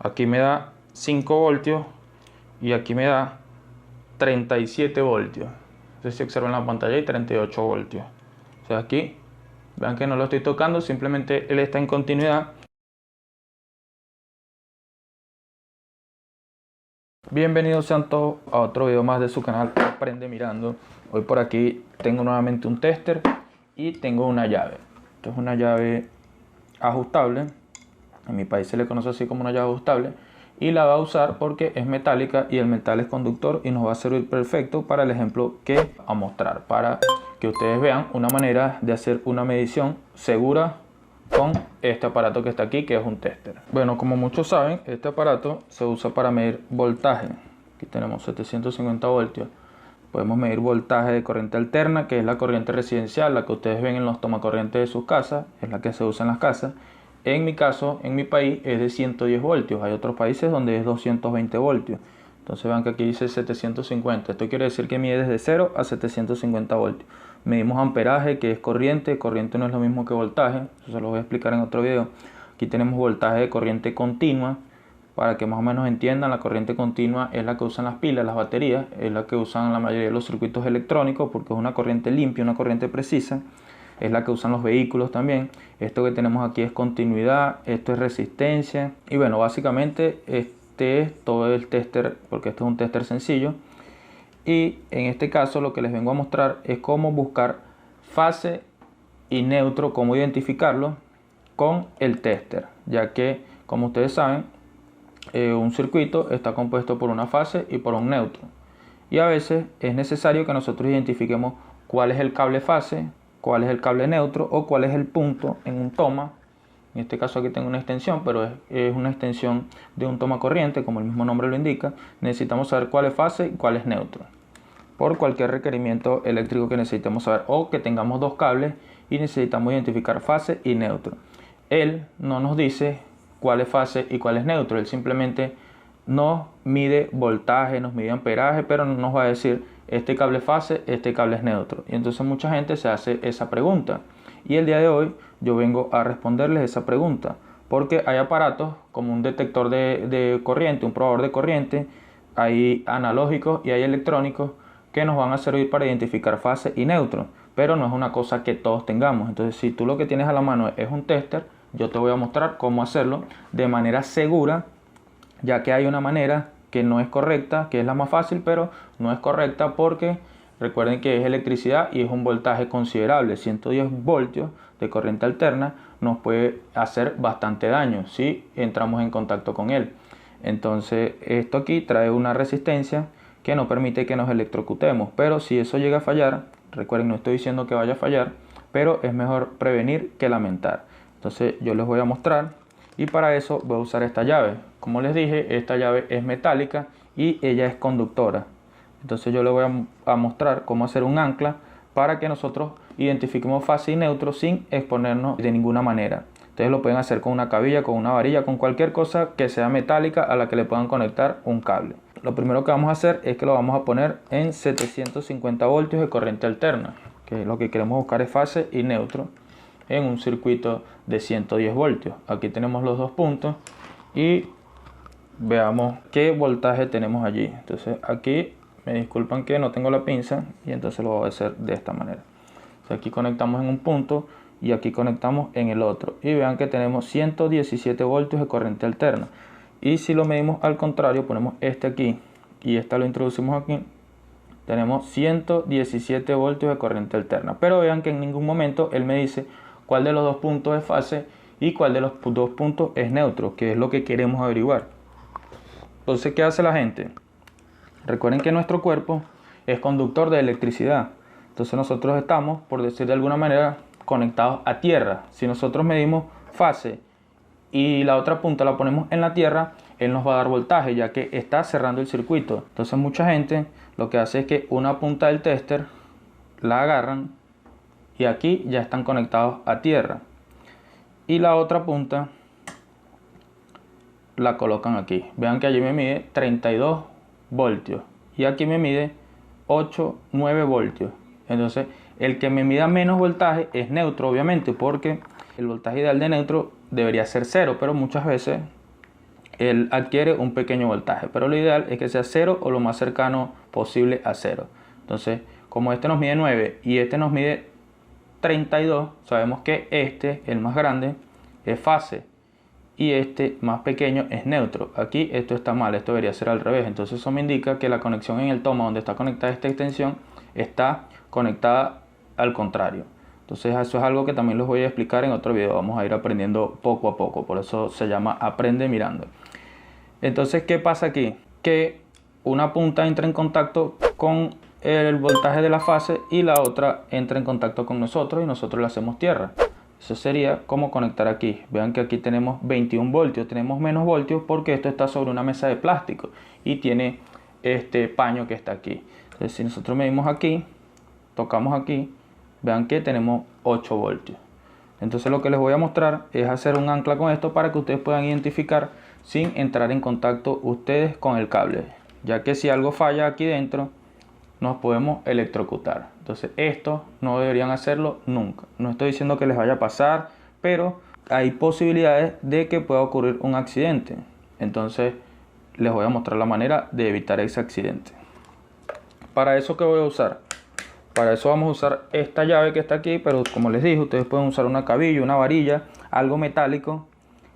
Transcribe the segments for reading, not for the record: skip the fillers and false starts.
Aquí me da 5 voltios y aquí me da 37 voltios. Entonces si observan la pantalla hay 38 voltios. O sea, aquí vean que no lo estoy tocando, simplemente él está en continuidad. Bienvenidos sean todos a otro video más de su canal Aprende Mirando. Hoy por aquí tengo nuevamente un tester y tengo una llave. Esto es una llave ajustable. En mi país se le conoce así como una llave ajustable. Y la va a usar porque es metálica y el metal es conductor y nos va a servir perfecto para el ejemplo que a mostrar. Para que ustedes vean una manera de hacer una medición segura con este aparato que está aquí, que es un tester. Bueno, como muchos saben, este aparato se usa para medir voltaje. Aquí tenemos 750 voltios. Podemos medir voltaje de corriente alterna, que es la corriente residencial, la que ustedes ven en los tomacorrientes de sus casas, es la que se usa en las casas. En mi caso, en mi país, es de 110 voltios. Hay otros países donde es 220 voltios. Entonces vean que aquí dice 750. Esto quiere decir que mide desde 0 a 750 voltios. Medimos amperaje, que es corriente. Corriente no es lo mismo que voltaje. Eso se lo voy a explicar en otro video. Aquí tenemos voltaje de corriente continua. Para que más o menos entiendan, la corriente continua es la que usan las pilas, las baterías. Es la que usan la mayoría de los circuitos electrónicos porque es una corriente limpia, una corriente precisa. Es la que usan los vehículos también. Esto que tenemos aquí es continuidad, esto es resistencia. Y bueno, básicamente este es todo el tester, porque este es un tester sencillo. Y en este caso lo que les vengo a mostrar es cómo buscar fase y neutro, cómo identificarlo con el tester. Ya que, como ustedes saben, un circuito está compuesto por una fase y por un neutro. Y a veces es necesario que nosotros identifiquemos cuál es el cable fase, cuál es el cable neutro o cuál es el punto en un toma. En este caso aquí tengo una extensión, pero es una extensión de un toma corriente, como el mismo nombre lo indica. Necesitamos saber cuál es fase y cuál es neutro, por cualquier requerimiento eléctrico que necesitemos saber, o que tengamos dos cables y necesitamos identificar fase y neutro. Él no nos dice cuál es fase y cuál es neutro, él simplemente nos mide voltaje, nos mide amperaje, pero no nos va a decir este cable es fase, este cable es neutro. Y entonces mucha gente se hace esa pregunta. Y el día de hoy yo vengo a responderles esa pregunta. Porque hay aparatos como un detector de corriente, un probador de corriente, hay analógicos y hay electrónicos que nos van a servir para identificar fase y neutro. Pero no es una cosa que todos tengamos. Entonces si tú lo que tienes a la mano es un tester, yo te voy a mostrar cómo hacerlo de manera segura, ya que hay una manera que no es correcta, que es la más fácil, pero no es correcta porque recuerden que es electricidad y es un voltaje considerable. 110 voltios de corriente alterna nos puede hacer bastante daño si entramos en contacto con él. Entonces esto aquí trae una resistencia que no permite que nos electrocutemos, pero si eso llega a fallar, recuerden, no estoy diciendo que vaya a fallar, pero es mejor prevenir que lamentar. Entonces yo les voy a mostrar. Y para eso voy a usar esta llave. Como les dije, esta llave es metálica y ella es conductora. Entonces yo les voy a mostrar cómo hacer un ancla para que nosotros identifiquemos fase y neutro sin exponernos de ninguna manera. Ustedes lo pueden hacer con una cabilla, con una varilla, con cualquier cosa que sea metálica a la que le puedan conectar un cable. Lo primero que vamos a hacer es que lo vamos a poner en 750 voltios de corriente alterna, que lo que queremos buscar es fase y neutro en un circuito de 110 voltios. Aquí tenemos los dos puntos y veamos qué voltaje tenemos allí. Entonces aquí me disculpan que no tengo la pinza y entonces lo voy a hacer de esta manera. Entonces, aquí conectamos en un punto y aquí conectamos en el otro y vean que tenemos 117 voltios de corriente alterna. Y si lo medimos al contrario, ponemos este aquí y esta lo introducimos aquí, tenemos 117 voltios de corriente alterna. Pero vean que en ningún momento él me dice cuál de los dos puntos es fase y cuál de los dos puntos es neutro, que es lo que queremos averiguar. Entonces, ¿qué hace la gente? Recuerden que nuestro cuerpo es conductor de electricidad. Entonces nosotros estamos, por decir de alguna manera, conectados a tierra. Si nosotros medimos fase y la otra punta la ponemos en la tierra, él nos va a dar voltaje, ya que está cerrando el circuito. Entonces mucha gente lo que hace es que una punta del tester la agarran y aquí ya están conectados a tierra y la otra punta la colocan aquí. Vean que allí me mide 32 voltios y aquí me mide 9 voltios. Entonces el que me mida menos voltaje es neutro, obviamente, porque el voltaje ideal de neutro debería ser 0, pero muchas veces él adquiere un pequeño voltaje, pero lo ideal es que sea 0 o lo más cercano posible a 0. Entonces, como este nos mide 9 y este nos mide 32, sabemos que este, el más grande, es fase y este más pequeño es neutro. Aquí esto está mal, esto debería ser al revés. Entonces eso me indica que la conexión en el toma donde está conectada esta extensión está conectada al contrario. Entonces eso es algo que también les voy a explicar en otro video. Vamos a ir aprendiendo poco a poco, por eso se llama Aprende Mirando. Entonces, ¿qué pasa aquí? Que una punta entra en contacto con el voltaje de la fase y la otra entra en contacto con nosotros y nosotros le hacemos tierra. Eso sería como conectar aquí. Vean que aquí tenemos 21 voltios, tenemos menos voltios porque esto está sobre una mesa de plástico y tiene este paño que está aquí. Entonces, si nosotros medimos aquí, tocamos aquí, vean que tenemos 8 voltios. Entonces lo que les voy a mostrar es hacer un ancla con esto para que ustedes puedan identificar sin entrar en contacto ustedes con el cable, ya que si algo falla aquí dentro nos podemos electrocutar. Entonces esto no deberían hacerlo nunca. No estoy diciendo que les vaya a pasar, pero hay posibilidades de que pueda ocurrir un accidente. Entonces les voy a mostrar la manera de evitar ese accidente. Para eso, ¿qué voy a usar? Para eso vamos a usar esta llave que está aquí, pero como les dije, ustedes pueden usar una cabilla, una varilla, algo metálico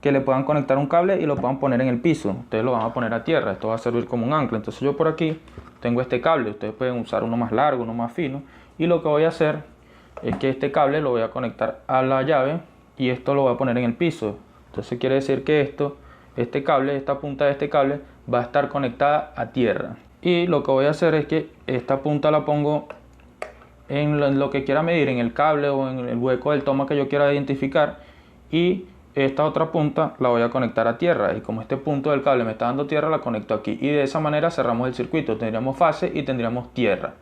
que le puedan conectar un cable y lo puedan poner en el piso. Ustedes lo van a poner a tierra, esto va a servir como un ancla. Entonces yo por aquí tengo este cable, ustedes pueden usar uno más largo, uno más fino, y lo que voy a hacer es que este cable lo voy a conectar a la llave y esto lo voy a poner en el piso. Entonces quiere decir que este cable, esta punta de este cable va a estar conectada a tierra. Y lo que voy a hacer es que esta punta la pongo en lo que quiera medir, en el cable o en el hueco del toma que yo quiera identificar, y esta otra punta la voy a conectar a tierra, y como este punto del cable me está dando tierra, la conecto aquí, y de esa manera cerramos el circuito. Tendríamos fase y tendríamos tierra,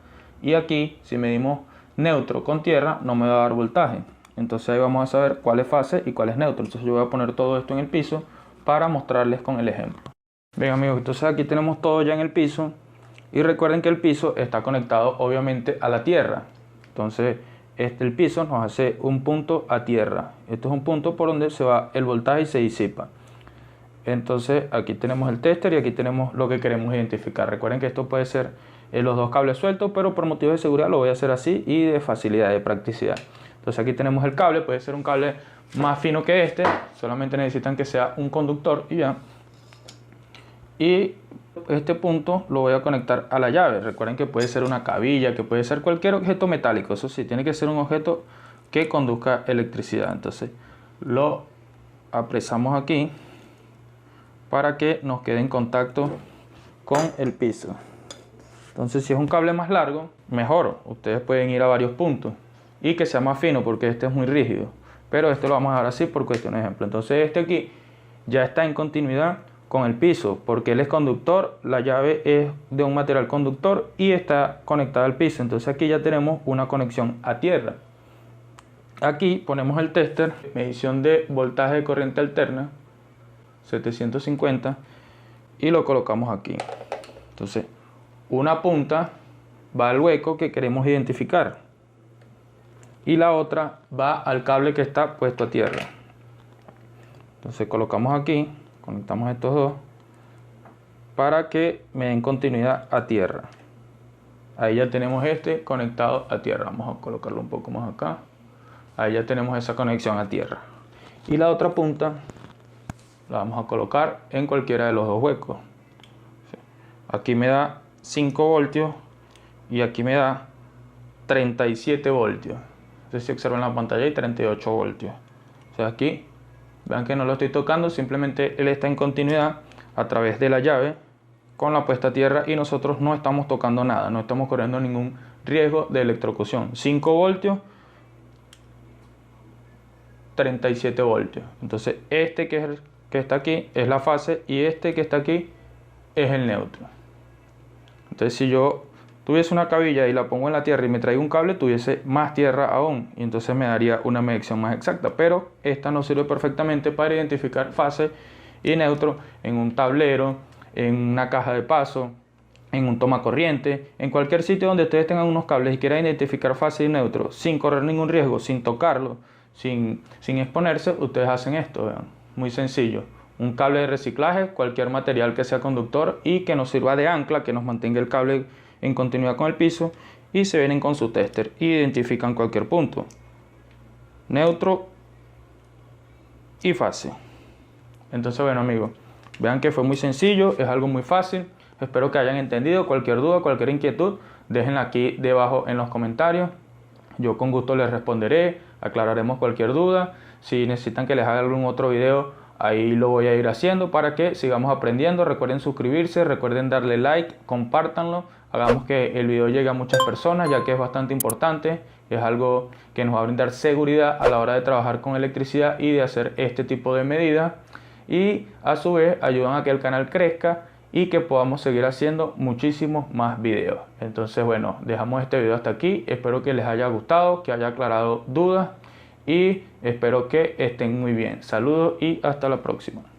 y aquí si medimos neutro con tierra no me va a dar voltaje. Entonces ahí vamos a saber cuál es fase y cuál es neutro. Entonces yo voy a poner todo esto en el piso para mostrarles con el ejemplo. Bien amigos, entonces aquí tenemos todo ya en el piso, y recuerden que el piso está conectado obviamente a la tierra. Entonces el piso nos hace un punto a tierra. Esto es un punto por donde se va el voltaje y se disipa. Entonces aquí tenemos el tester y aquí tenemos lo que queremos identificar. Recuerden que esto puede ser los dos cables sueltos, pero por motivos de seguridad lo voy a hacer así y de facilidad, de practicidad. Entonces aquí tenemos el cable, puede ser un cable más fino que este, solamente necesitan que sea un conductor y ya. Y este punto lo voy a conectar a la llave. Recuerden que puede ser una cabilla, que puede ser cualquier objeto metálico. Eso sí, tiene que ser un objeto que conduzca electricidad. Entonces lo apresamos aquí para que nos quede en contacto con el piso. Entonces si es un cable más largo, mejor. Ustedes pueden ir a varios puntos y que sea más fino porque este es muy rígido. Pero este lo vamos a dejar así por cuestión de ejemplo. Entonces este aquí ya está en continuidad con el piso porque él es conductor, la llave es de un material conductor y está conectada al piso. Entonces aquí ya tenemos una conexión a tierra. Aquí ponemos el tester, medición de voltaje de corriente alterna 750, y lo colocamos aquí. Entonces una punta va al hueco que queremos identificar y la otra va al cable que está puesto a tierra. Entonces colocamos aquí, conectamos estos dos para que me den continuidad a tierra. Ahí ya tenemos este conectado a tierra. Vamos a colocarlo un poco más acá. Ahí ya tenemos esa conexión a tierra. Y la otra punta la vamos a colocar en cualquiera de los dos huecos. Aquí me da 5 voltios y aquí me da 37 voltios. Entonces si observan la pantalla hay 38 voltios. O sea, aquí vean que no lo estoy tocando, simplemente él está en continuidad a través de la llave con la puesta a tierra y nosotros no estamos tocando nada, no estamos corriendo ningún riesgo de electrocución. 5 voltios, 37 voltios. Entonces este que está aquí es la fase y este que está aquí es el neutro. Entonces si yo tuviese una cabilla y la pongo en la tierra y me traigo un cable, tuviese más tierra aún y entonces me daría una medición más exacta, pero esta nos sirve perfectamente para identificar fase y neutro en un tablero, en una caja de paso, en un toma corriente, en cualquier sitio donde ustedes tengan unos cables y quieran identificar fase y neutro sin correr ningún riesgo, sin tocarlo, sin exponerse. Ustedes hacen esto, vean, muy sencillo. un cable de reciclaje, cualquier material que sea conductor y que nos sirva de ancla, que nos mantenga el cable en continuidad con el piso, y se vienen con su tester y identifican cualquier punto. Neutro y fácil. Entonces, bueno, amigos, vean que fue muy sencillo, es algo muy fácil. Espero que hayan entendido. Cualquier duda, cualquier inquietud, déjenla aquí debajo en los comentarios. Yo con gusto les responderé, aclararemos cualquier duda. Si necesitan que les haga algún otro video, ahí lo voy a ir haciendo para que sigamos aprendiendo. Recuerden suscribirse, recuerden darle like, compártanlo. Hagamos que el video llegue a muchas personas, ya que es bastante importante. Es algo que nos va a brindar seguridad a la hora de trabajar con electricidad y de hacer este tipo de medidas. Y a su vez ayudan a que el canal crezca y que podamos seguir haciendo muchísimos más videos. Entonces, bueno, dejamos este video hasta aquí. Espero que les haya gustado, que haya aclarado dudas y espero que estén muy bien. Saludos y hasta la próxima.